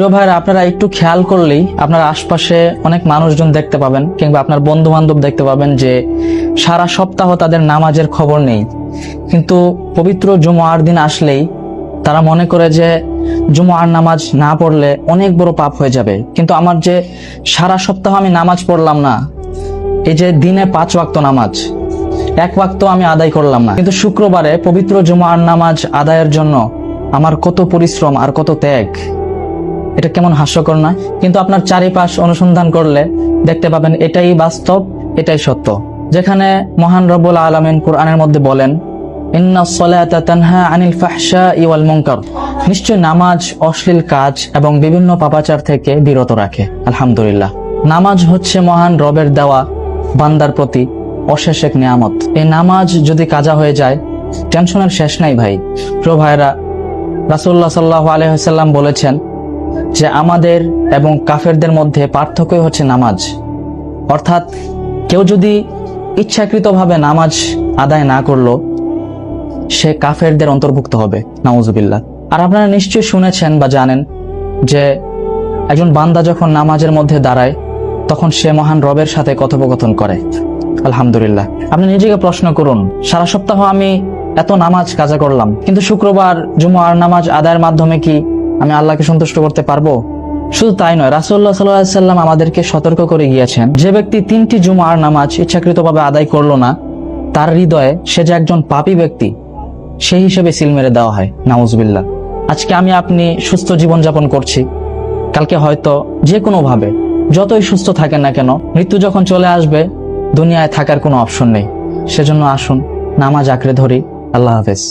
প্রিয় ভাইরা, আপনারা একটু খেয়াল করলেই আপনার আশপাশে অনেক মানুষজন দেখতে পাবেন, কিংবা আপনার বন্ধু বান্ধব দেখতে পাবেন যে সারা সপ্তাহ তাদের নামাজের খবর নেই, কিন্তু পবিত্র জুমার দিন আসলেই তারা মনে করে যে জুমার নামাজ না পড়লে অনেক বড় পাপ হয়ে যাবে। কিন্তু আমার যে সারা সপ্তাহ আমি নামাজ পড়লাম না, এই যে দিনে 5 ওয়াক্ত নামাজ, 1 ওয়াক্ত আমি আদায় করলাম না, কিন্তু শুক্রবারে পবিত্র জুমার নামাজ আদায়ের জন্য আমার কত পরিশ্রম আর কত ত্যাগ। এটা কেমন হাস্যকর না? কিন্তু আপনার চারিপাশ অনুসন্ধান করলে দেখতে পাবেন এটাই বাস্তব, এটাই সত্য। যেখানে মহান রব্বুল আলামিন কোরআনের মধ্যে বলেন, ইন্নাস সালাতা তানহা আনিল ফাহশাই ওয়াল মুনকার, নিশ্চয় নামাজ অশ্লীল কাজ এবং বিভিন্ন পাপাচার থেকে বিরত রাখে। আলহামদুলিল্লাহ, নামাজ হচ্ছে মহান রবের দেওয়া বান্দার প্রতি অশেষ এক নিয়ামত। এই নামাজ যদি কাজা হয়ে যায়, টেনশনের শেষ নাই ভাই। প্রিয় ভাইরা, রাসূলুল্লাহ সাল্লাল্লাহু আলাইহি ওয়াসাল্লাম বলেছেন যে আমাদের এবং কাফেরদের মধ্যে পার্থক্যই হচ্ছে নামাজ। অর্থাৎ কেউ যদি ইচ্ছাকৃতভাবে নামাজ আদায় না করলো, সে কাফেরদের অন্তর্ভুক্ত হবে, নাউজুবিল্লাহ। আর আপনারা নিশ্চয়ই শুনেছেন বা জানেন যে একজন বান্দা যখন নামাজের মধ্যে দাঁড়ায়, তখন সে মহান রবের সাথে কথোপকথন করে। আলহামদুলিল্লাহ। আপনি নিজেকে প্রশ্ন করুন, সারা সপ্তাহ আমি এত নামাজ কাজা করলাম, কিন্তু শুক্রবার জুমার নামাজ আদায়ের মাধ্যমে কি আমি আল্লাহকে সন্তুষ্ট করতে পারবো? শুধু তাই নয়, রাসূলুল্লাহ সাল্লাল্লাহু আলাইহি ওয়াসাল্লাম আমাদেরকে সতর্ক করে গিয়েছেন, যে ব্যক্তি 3টি জুমার নামাজ ইচ্ছাকৃতভাবে আদায় করলো না, তার হৃদয়ে সে যে একজন পাপী ব্যক্তি সেই হিসেবে সিল মেরে দেওয়া হয়, নাউজুবিল্লাহ। আজকে আমি আপনি সুস্থ জীবনযাপন করছি, কালকে হয়তো যে কোনো ভাবে যতই সুস্থ থাকেন না কেন, মৃত্যু যখন চলে আসবে, দুনিয়ায় থাকার কোনো অপশন নেই। সেজন্য আসুন নামাজ আঁকড়ে ধরি। আল্লাহ হাফেজ।